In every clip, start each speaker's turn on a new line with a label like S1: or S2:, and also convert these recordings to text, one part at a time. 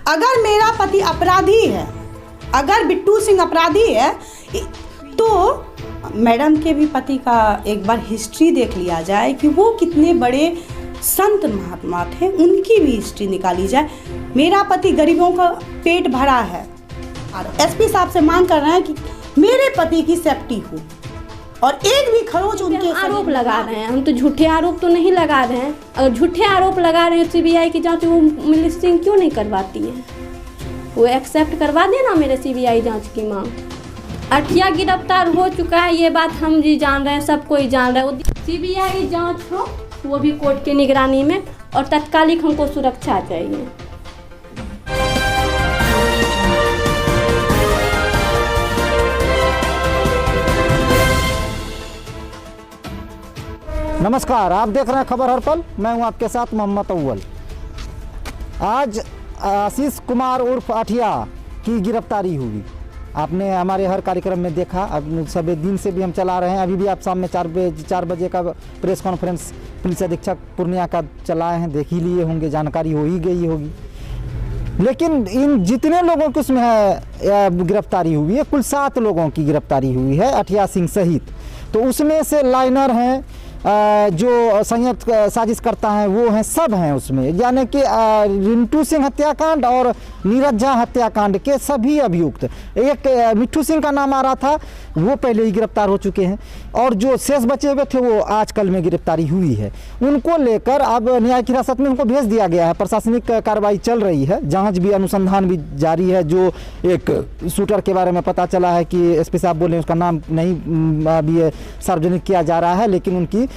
S1: अगर मेरा पति अपराधी है, अगर बिट्टू सिंह अपराधी है, तो मैडम के भी पति का एक बार हिस्ट्री देख लिया जाए कि वो कितने बड़े संत महात्मा थे, उनकी भी हिस्ट्री निकाली जाए। मेरा पति गरीबों का पेट भरा है और एसपी साहब से मांग कर रहे हैं कि मेरे पति की सेफ्टी हो और एक भी खरोच उनके
S2: आरोप लगा रहे हैं। हम तो झूठे आरोप तो नहीं लगा रहे हैं। अगर झूठे आरोप लगा रहे हैं सीबीआई की जांच वो मिलिट्री सिंह क्यों नहीं करवाती है? वो एक्सेप्ट करवा देना मेरे सीबीआई जांच की मांग। अठिया गिरफ्तार हो चुका है, ये बात हम जी जान रहे हैं, सब कोई जान रहा है। सीबीआई जांच हो वो भी कोर्ट की निगरानी में, और तत्कालिक हमको सुरक्षा चाहिए।
S3: नमस्कार, आप देख रहे हैं खबर हर पल। मैं हूं आपके साथ मोहम्मद अव्वल। आज आशीष कुमार उर्फ अठिया की गिरफ्तारी हुई। आपने हमारे हर कार्यक्रम में देखा, अब सभी दिन से भी हम चला रहे हैं। अभी भी आप सामने 4 बजे का प्रेस कॉन्फ्रेंस पुलिस अधीक्षक पूर्णिया का चलाए हैं, देख ही लिए होंगे, जानकारी हो ही गई होगी। लेकिन इन जितने लोगों की उसमें गिरफ्तारी हुई है, कुल 7 लोगों की गिरफ्तारी हुई है अठिया सिंह सहित। तो उसमें से लाइनर हैं, जो संयुक्त साजिश करता है वो हैं, सब हैं उसमें। यानी कि रिंटू सिंह हत्याकांड और नीरज झा हत्याकांड के सभी अभियुक्त। एक मिट्ठू सिंह का नाम आ रहा था, वो पहले ही गिरफ्तार हो चुके हैं, और जो शेष बचे हुए थे वो आज कल में गिरफ्तारी हुई है। उनको लेकर अब न्यायिक हिरासत में उनको भेज दिया गया है। प्रशासनिक कार्रवाई चल रही है, जाँच भी, अनुसंधान भी जारी है। जो एक शूटर के बारे में पता चला है कि एसपी साहब बोले उसका नाम नहीं अभी सार्वजनिक किया जा रहा है, लेकिन उनकी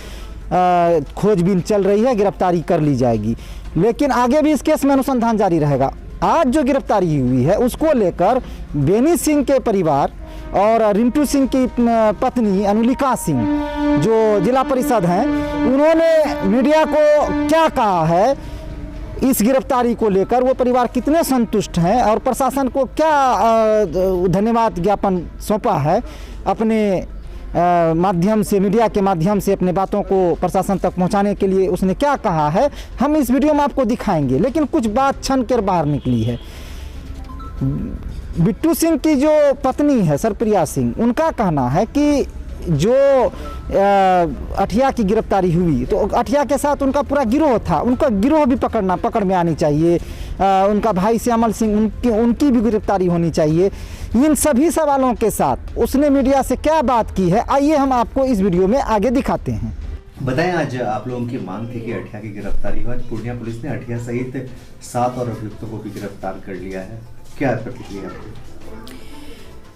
S3: खोजबीन चल रही है, गिरफ्तारी कर ली जाएगी। लेकिन आगे भी इस केस में अनुसंधान जारी रहेगा। आज जो गिरफ्तारी हुई है उसको लेकर बेनी सिंह के परिवार और रिंटू सिंह की पत्नी अनुलिका सिंह जो जिला परिषद हैं, उन्होंने मीडिया को क्या कहा है इस गिरफ्तारी को लेकर, वो परिवार कितने संतुष्ट हैं और प्रशासन को क्या धन्यवाद ज्ञापन सौंपा है अपने माध्यम से, मीडिया के माध्यम से अपने बातों को प्रशासन तक पहुंचाने के लिए उसने क्या कहा है, हम इस वीडियो में आपको दिखाएंगे। लेकिन कुछ बात छन कर बाहर निकली है। बिट्टू सिंह की जो पत्नी है सरप्रिया सिंह, उनका कहना है कि जो अठिया की गिरफ्तारी हुई तो अठिया के साथ उनका पूरा गिरोह था, उनका गिरोह भी पकड़ में आनी चाहिए। उनका भाई श्यामल सिंह, उनकी भी गिरफ्तारी होनी चाहिए। इन सभी सवालों के साथ उसने मीडिया से क्या बात की है, आइए हम आपको इस वीडियो में आगे दिखाते हैं।
S4: बताएं, आज आप लोगों की मांग थी कि अठिया की गिरफ्तारी हो। आज पूर्णिया पुलिस ने अठिया सहित 7 और अभियुक्तों को भी गिरफ्तार कर लिया है, क्या प्रतिक्रिया आपकी?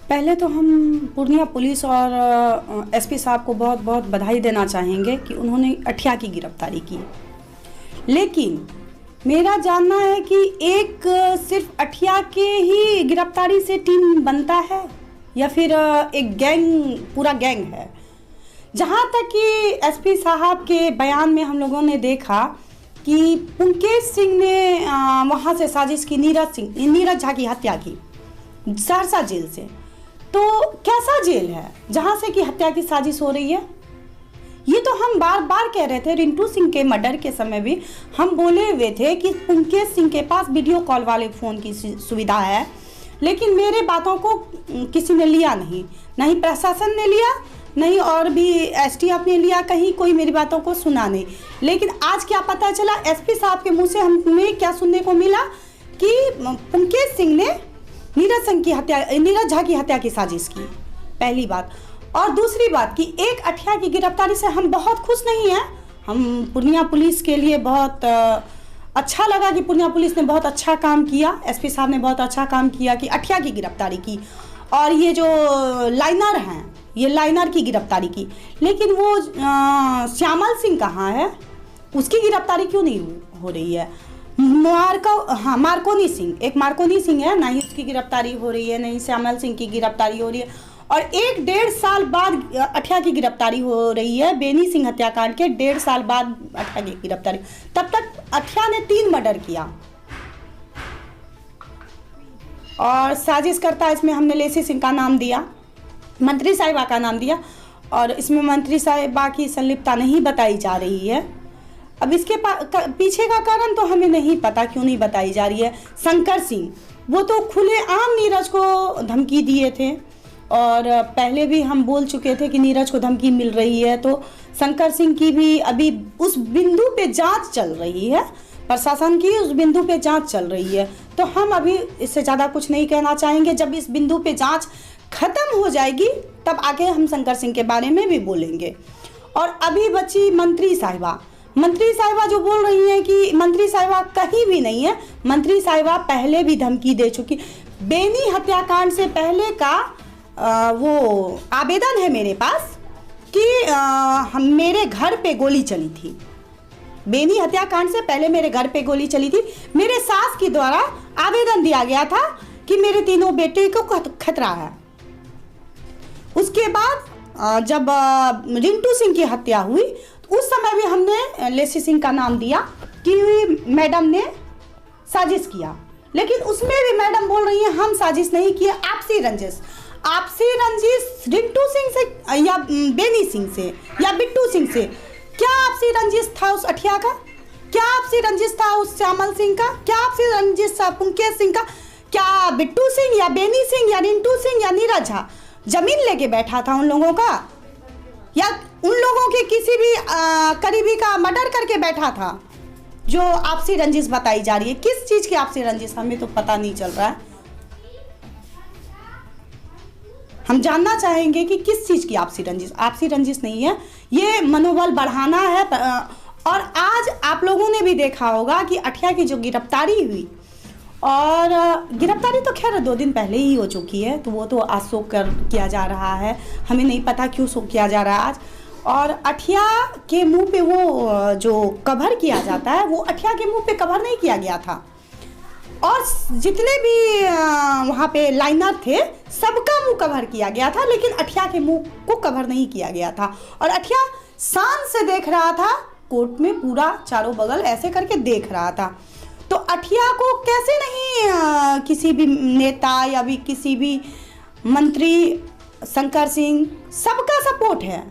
S1: पहले तो हम पूर्णिया पुलिस और एसपी साहब को बहुत बहुत बधाई देना चाहेंगे कि उन्होंने अठिया की गिरफ्तारी की। लेकिन मेरा जानना है कि एक सिर्फ अठिया के ही गिरफ्तारी से टीम बनता है या फिर एक गैंग, पूरा गैंग है। जहाँ तक कि एसपी साहब के बयान में हम लोगों ने देखा कि पुंकेश सिंह ने वहाँ से साजिश की, नीरज झा की हत्या की सहरसा जेल से। तो कैसा जेल है जहाँ से कि हत्या की साजिश हो रही है? ये तो हम बार बार कह रहे थे। रिंटू सिंह के मर्डर के समय भी हम बोले हुए थे कि पुंकेश सिंह के पास वीडियो कॉल वाले फ़ोन की सुविधा है, लेकिन मेरे बातों को किसी ने लिया नहीं, नहीं प्रशासन ने लिया, नहीं और भी एसटीएफ ने लिया, कहीं कोई मेरी बातों को सुना नहीं। लेकिन आज क्या पता चला, एसपी साहब के मुँह से हमें क्या सुनने को मिला कि पुंकेश सिंह ने नीरज झा की हत्या की साजिश की। पहली बात। और दूसरी बात कि एक अठिया की गिरफ्तारी से हम बहुत खुश नहीं हैं। हम पूर्णिया पुलिस के लिए बहुत अच्छा लगा कि पूर्णिया पुलिस ने बहुत अच्छा काम किया, एसपी साहब ने बहुत अच्छा काम किया कि अठिया की गिरफ्तारी की, और ये जो लाइनर हैं, ये लाइनर की गिरफ्तारी की। लेकिन वो श्यामल सिंह कहाँ है, उसकी गिरफ्तारी क्यों नहीं हो रही है? मार्कोनी सिंह, एक मार्कोनी सिंह है, ना ही उसकी गिरफ्तारी हो रही है, नहीं श्यामल सिंह की गिरफ्तारी हो रही है। और 1-1.5 साल बाद अठिया की गिरफ्तारी हो रही है। बेनी सिंह हत्याकांड के 1.5 साल बाद अठिया की गिरफ्तारी। तब तक अठिया ने 3 मर्डर किया और साजिश करता, इसमें हमने लेसी सिंह का नाम दिया, मंत्री साहिबा का नाम दिया, और इसमें मंत्री साहिबा की संलिप्तता नहीं बताई जा रही है। अब इसके पीछे का कारण तो हमें नहीं पता, क्यों नहीं बताई जा रही है। शंकर सिंह वो तो खुलेआम नीरज को धमकी दिए थे, और पहले भी हम बोल चुके थे कि नीरज को धमकी मिल रही है, तो शंकर सिंह की भी अभी उस बिंदु पे जांच चल रही है, प्रशासन की उस बिंदु पे जांच चल रही है। तो हम अभी इससे ज़्यादा कुछ नहीं कहना चाहेंगे। जब इस बिंदु पे जांच खत्म हो जाएगी तब आगे हम शंकर सिंह के बारे में भी बोलेंगे। और अभी बची मंत्री साहिबा जो बोल रही हैं कि मंत्री साहिबा कहीं भी नहीं है। मंत्री साहिबा पहले भी धमकी दे चुकी। बेनी हत्याकांड से पहले का वो आवेदन है मेरे पास कि मेरे घर पे गोली चली थी। बेनी हत्याकांड से पहले मेरे घर पे गोली चली थी। मेरे सास के द्वारा आवेदन दिया गया था कि मेरे तीनों बेटे को खतरा है। उसके बाद जब रिंटू सिंह की हत्या हुई उस समय भी हमने लेसी सिंह का नाम दिया कि मैडम ने साजिश किया, लेकिन उसमें भी मैडम बोल रही हैं हम साजिश नहीं किए, आपसी रंजिश रिंटू सिंह से या बेनी सिंह से या बिट्टू सिंह से। क्या आपसी रंजिश था उस अठिया का? क्या आपसी रंजिश था उस श्यामल सिंह का? क्या आपसी रंजिश था पुंकेश सिंह का? क्या बिट्टू सिंह या बेनी सिंह या रिंटू सिंह या नीरज झा जमीन लेके बैठा था उन लोगों का, या उन लोगों के किसी भी करीबी का मर्डर करके बैठा था? जो आपसी रंजिश बताई जा रही है, किस चीज की आपसी रंजिश हमें तो पता नहीं चल रहा है। हम जानना चाहेंगे कि किस चीज की आपसी रंजिश नहीं है, ये मनोबल बढ़ाना है। और आज आप लोगों ने भी देखा होगा कि अठिया की जो गिरफ्तारी हुई, और गिरफ्तारी तो खैर 2 दिन पहले ही हो चुकी है, तो वो तो आज शोक किया जा रहा है। हमें नहीं पता क्यों शोक किया जा रहा है आज। और अठिया के मुंह पे वो जो कवर किया जाता है, वो अठिया के मुंह पे कवर नहीं किया गया था, और जितने भी वहाँ पे लाइनर थे सबका मुंह कवर किया गया था, लेकिन अठिया के मुंह को कवर नहीं किया गया था। और अठिया शान से देख रहा था कोर्ट में, पूरा चारों बगल ऐसे करके देख रहा था। तो अठिया को कैसे नहीं किसी भी नेता या भी किसी भी मंत्री, शंकर सिंह, सबका सपोर्ट है।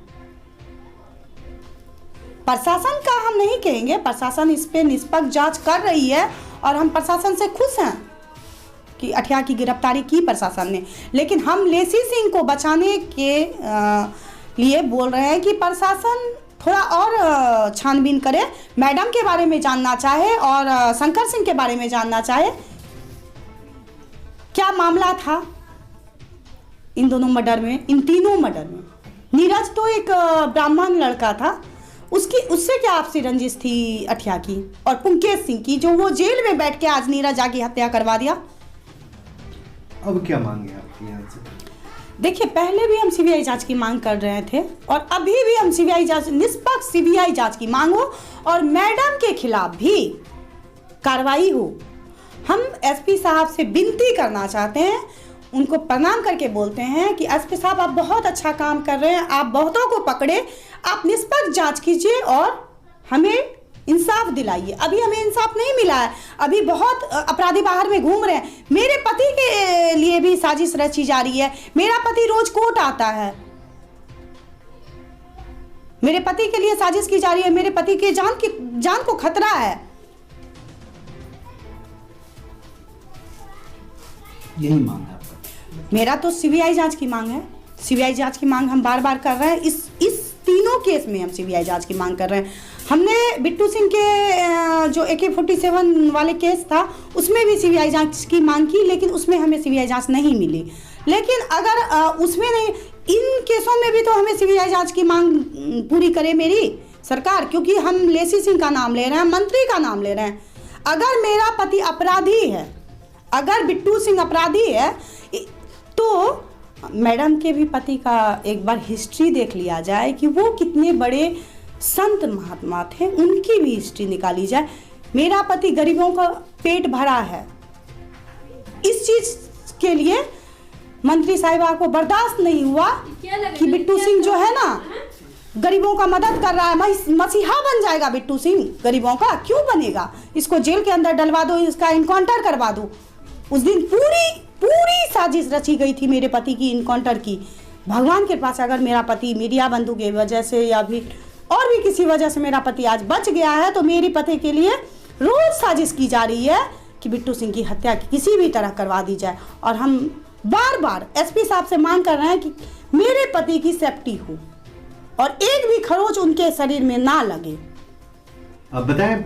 S1: प्रशासन का हम नहीं कहेंगे, प्रशासन इस पे निष्पक्ष जांच कर रही है और हम प्रशासन से खुश हैं कि अठिया की गिरफ्तारी की प्रशासन ने। लेकिन हम लेसी सिंह को बचाने के लिए बोल रहे हैं कि प्रशासन थोड़ा और छानबीन करे, मैडम के बारे में जानना चाहे और शंकर सिंह के बारे में जानना चाहे। क्या मामला था इन दोनों मर्डर में, इन तीनों मर्डर में? नीरज तो एक ब्राह्मण लड़का था, उससे क्या आपसी रंजिश थी अठिया की? और पुंकेश सिंह की, जो वो जेल में बैठ के आज नीरज झा की हत्या करवा दिया।
S4: अब क्या मांगे आपकी यहाँ से?
S1: देखिए, पहले भी हम सीबीआई जांच की मांग कर रहे थे और अभी भी हम सीबीआई जांच, निष्पक्ष सीबीआई जांच की मांग हो और मैडम के खिलाफ भी कार्रवाई हो। हम एसपी साहब से विनती करना चाहते हैं, उनको प्रणाम करके बोलते हैं कि एसपी साहब आप बहुत अच्छा काम कर रहे हैं, आप बहुतों को पकड़े, आप निष्पक्ष जांच कीजिए और हमें इंसाफ दिलाइए। अभी हमें इंसाफ नहीं मिला है, अभी बहुत अपराधी बाहर में घूम रहे हैं। मेरे पति के लिए भी साजिश रची जा रही है। मेरा पति रोज कोर्ट आता है, मेरे पति के लिए साजिश की जा रही है, मेरे पति के जान को खतरा है।
S3: यही मांग है आपका?
S1: मेरा तो सीबीआई जांच की मांग है। सीबीआई जांच की मांग हम बार बार कर रहे हैं। इस तीनों केस में हम सीबीआई जांच की मांग कर रहे हैं। हमने बिट्टू सिंह के जो AK-47 वाले केस था उसमें भी सीबीआई जांच की मांग की, लेकिन उसमें हमें सीबीआई जांच नहीं मिली। लेकिन अगर उसमें नहीं, इन केसों में भी तो हमें सीबीआई जांच की मांग पूरी करे मेरी सरकार, क्योंकि हम लेसी सिंह का नाम ले रहे हैं, मंत्री का नाम ले रहे हैं। अगर मेरा पति अपराधी है, अगर बिट्टू सिंह अपराधी है, तो मैडम के भी पति का एक बार हिस्ट्री देख लिया जाए कि वो कितने बड़े संत महात्मा थे, उनकी भी हिस्ट्री निकाली जाए। मेरा पति गरीबों का पेट भरा है, इस चीज के लिए मंत्री साहिबा को बर्दाश्त नहीं हुआ कि बिट्टू सिंह जो है ना गरीबों का मदद कर रहा है। मसीहा बन जाएगा बिट्टू सिंह गरीबों का, क्यों बनेगा? इसको जेल के अंदर डलवा दो, इसका इनकाउंटर करवा दो। उस दिन पूरी साजिश रची गई थी मेरे पति की इनकाउंटर की। भगवान के पास अगर मेरा पति मीडिया बंधु की वजह से या भी और भी किसी वजह से मेरा पति आज बच गया है, तो मेरे पति के लिए रोज साजिश की जा रही है कि बिट्टू सिंह की हत्या किसी भी तरह करवा दी जाए। और हम बार बार एसपी साहब से मांग कर रहे हैं कि मेरे पति की सेफ्टी हो और एक भी खरोच उनके शरीर में ना लगे।
S4: अब बताएं,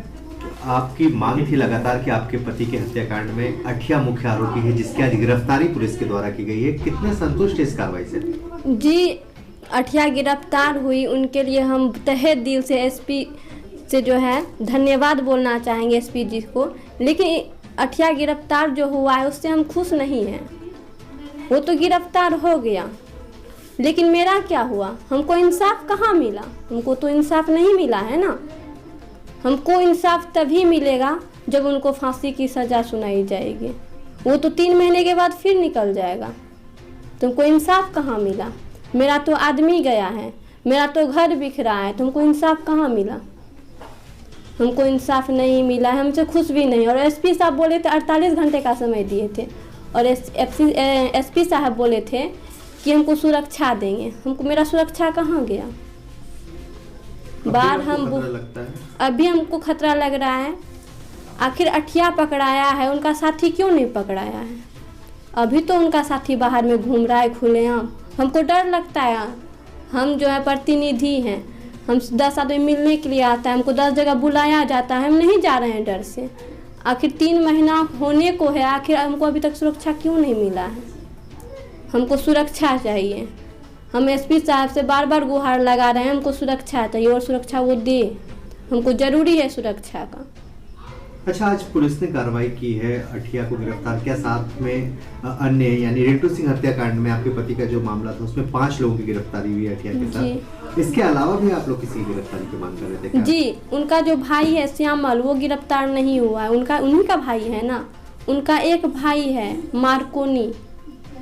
S4: आपकी मांग थी लगातार कि आपके पति के हत्याकांड में अठिया मुख्य आरोपी है, जिसकी आज गिरफ्तारी पुलिस के द्वारा की गई है। कितने संतुष्ट इस कार्रवाई से?
S2: जी, अठिया गिरफ्तार हुई, उनके लिए हम तहे दिल से एसपी से जो है धन्यवाद बोलना चाहेंगे एसपी जी को। लेकिन अठिया गिरफ्तार जो हुआ है उससे हम खुश नहीं हैं। वो तो गिरफ्तार हो गया, लेकिन मेरा क्या हुआ? हमको इंसाफ कहाँ मिला? हमको तो इंसाफ नहीं मिला है ना। हमको इंसाफ तभी मिलेगा जब उनको फांसी की सज़ा सुनाई जाएगी। वो तो 3 महीने के बाद फिर निकल जाएगा। तुमको इंसाफ कहाँ मिला? मेरा तो आदमी गया है, मेरा तो घर बिखरा है, तुमको इंसाफ कहाँ मिला? हमको इंसाफ नहीं मिला, हमसे खुश भी नहीं। और एसपी साहब बोले थे 48 घंटे का समय दिए थे, और एसपी साहब बोले थे कि हमको सुरक्षा देंगे। हमको मेरा सुरक्षा कहाँ गया? बार हम अभी हमको खतरा लग रहा है। आखिर अठिया पकड़ाया है, उनका साथी क्यों नहीं पकड़ाया है? अभी तो उनका साथी बाहर में घूम रहा है खुलेआम। हमको डर लगता है। हम जो है प्रतिनिधि हैं, हम 10 आदमी मिलने के लिए आता है, हमको 10 जगह बुलाया जाता है, हम नहीं जा रहे हैं डर से। आखिर 3 महीना होने को है, आखिर हमको अभी तक सुरक्षा क्यों नहीं मिला है? हमको सुरक्षा चाहिए। हम एसपी साहब से बार बार गुहार लगा रहे हैं, हमको सुरक्षा चाहिए और सुरक्षा वो दे। हमको ज़रूरी है सुरक्षा का।
S4: अच्छा, आज पुलिस ने कार्रवाई की है, अठिया को गिरफ्तार किया, साथ में अन्य यानी रिंटू सिंह हत्याकांड में आपके पति का जो मामला था उसमें 5 लोगों की गिरफ्तारी हुई है अठिया के साथ। इसके अलावा भी आप लोग किसी की गिरफ्तारी की मांग कर रहे थे क्या?
S2: जी, उनका जो भाई है श्यामल, वो गिरफ्तार नहीं हुआ है। उनका उन्हीं का भाई है ना। उनका एक भाई है मार्कोनी,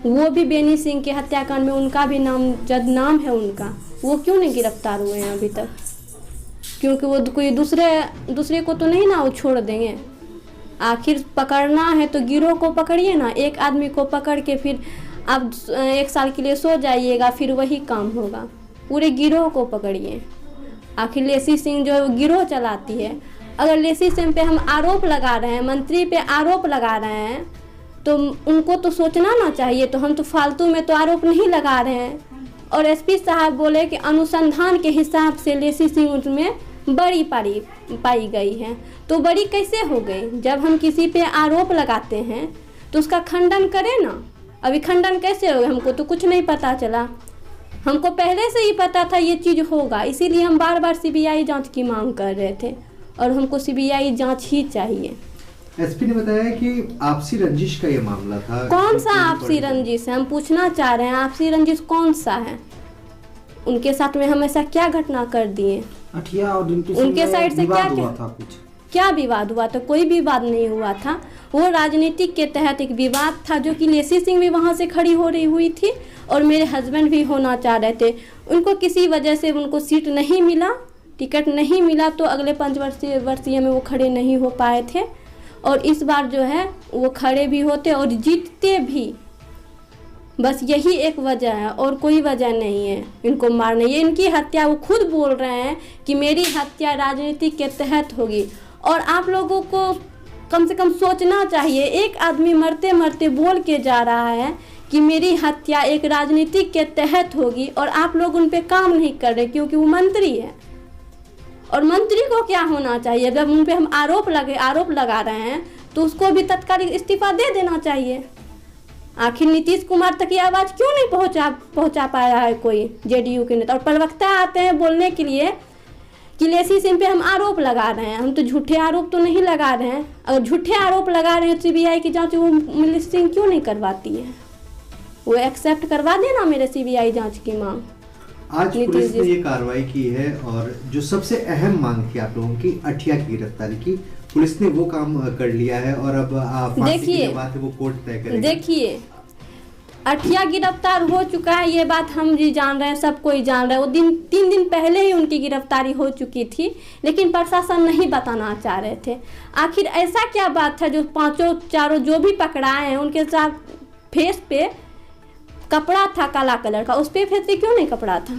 S2: वो भी बेनी सिंह के हत्याकांड में उनका भी नाम है उनका। वो क्यों नहीं गिरफ्तार हुए हैं अभी तक? क्योंकि वो कोई दूसरे को तो नहीं ना वो छोड़ देंगे। आखिर पकड़ना है तो गिरोह को पकड़िए ना। एक आदमी को पकड़ के फिर आप 1 साल के लिए सो जाइएगा, फिर वही काम होगा। पूरे गिरोह को पकड़िए। आखिर लेसी सिंह जो गिरोह चलाती है, अगर लेसी सिंह पे हम आरोप लगा रहे हैं, मंत्री पे आरोप लगा रहे हैं, तो उनको तो सोचना ना चाहिए। तो हम तो फालतू में तो आरोप नहीं लगा रहे हैं। और एसपी साहब बोले कि अनुसंधान के हिसाब से लेसी सिंह उसमें बड़ी पाई गई है। तो बड़ी कैसे हो गई? जब हम किसी पे आरोप लगाते हैं तो उसका खंडन करें ना। अभी खंडन कैसे होगा? हमको तो कुछ नहीं पता चला। हमको पहले से ही पता था ये चीज़ होगा, इसीलिए हम बार बार सीबीआई जांच की मांग कर रहे थे, और हमको सीबीआई जांच ही चाहिए।
S4: एसपी ने बताया कि आपसी रंजिश का ये मामला था।
S2: कौन सा आपसी रंजिश है? हम पूछना चाह रहे हैं, आपसी रंजिश कौन सा है? उनके साथ में हम ऐसा क्या घटना कर दिए?
S3: अठिया और
S2: उनके साइड से क्या विवाद हुआ था? कोई विवाद नहीं हुआ था। वो राजनीतिक के तहत एक विवाद था, जो कि लेसी सिंह भी वहाँ से खड़ी हो रही हुई थी और मेरे हस्बैंड भी होना चाह रहे थे। उनको किसी वजह से उनको सीट नहीं मिला, टिकट नहीं मिला, तो अगले 5 वर्षीय में वो खड़े नहीं हो पाए थे। और इस बार जो है वो खड़े भी होते और जीतते भी। बस यही एक वजह है और कोई वजह नहीं है इनको मारने। ये इनकी हत्या, वो खुद बोल रहे हैं कि मेरी हत्या राजनीति के तहत होगी। और आप लोगों को कम से कम सोचना चाहिए। एक आदमी मरते मरते बोल के जा रहा है कि मेरी हत्या एक राजनीति के तहत होगी, और आप लोग उन पे काम नहीं कर रहे क्योंकि वो मंत्री है। और मंत्री को क्या होना चाहिए? जब उन पे हम आरोप लगा रहे हैं तो उसको भी तत्काल इस्तीफा दे देना चाहिए। आखिर नीतीश कुमार तक ये आवाज़ क्यों नहीं पहुंचा पा रहा है कोई जेडीयू के नेता? और प्रवक्ता आते हैं बोलने के लिए कि लेसी सिंह पे हम आरोप लगा रहे हैं। हम तो झूठे आरोप तो नहीं लगा रहे हैं। अगर झूठे आरोप लगा रहे हैं, सीबीआई की जांच वो मिनिस्ट्री क्यों नहीं करवाती है? वो एक्सेप्ट करवा देना मेरे सीबीआई जांच की मांग।
S4: आज पुलिस ने ये कार्रवाई की है, और जो सबसे अहम मांग थी आप लोगों की, अठिया की गिरफ्तारी की, पुलिस ने वो काम कर लिया है। और अब फांसी की बात है वो कोर्ट तय करेगा।
S2: देखिए, अठिया गिरफ्तार हो चुका है, ये बात हम भी जान रहे हैं, सब कोई जान रहा है। वो 3 दिन पहले ही उनकी गिरफ्तारी हो चुकी थी, लेकिन प्रशासन नहीं बताना चाह रहे थे। आखिर ऐसा क्या बात था जो 5 जो भी पकड़ाए हैं उनके साथ फेस पे कपड़ा था काला कलर का, उस पे फेस पे क्यों नहीं कपड़ा था?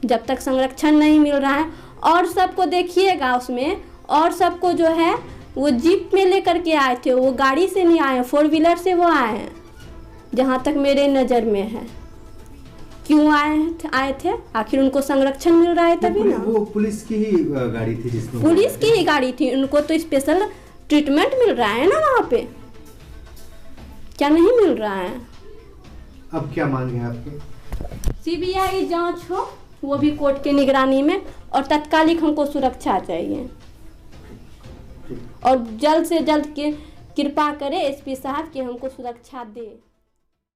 S2: जब तक संरक्षण नहीं मिल रहा है। और सबको देखिएगा उसमें, और सबको जो है वो जीप में लेकर के आए थे, वो गाड़ी से नहीं आए, 4 व्हीलर से वो आए हैं, जहाँ तक मेरे नज़र में है। क्यों आए थे? आखिर उनको संरक्षण मिल रहा है तभी ना।
S4: वो पुलिस की ही गाड़ी थी जिसमें,
S2: पुलिस की ही गाड़ी थी, उनको तो स्पेशल ट्रीटमेंट मिल रहा है ना वहाँ पे, क्या नहीं मिल रहा है?
S4: अब क्या मांग है आपके?
S2: सीबीआई जांच हो, वो भी कोर्ट की निगरानी में, और तत्कालिक हमको सुरक्षा चाहिए, और जल्द से जल्द कृपा करें एसपी साहब कि हमको सुरक्षा दे।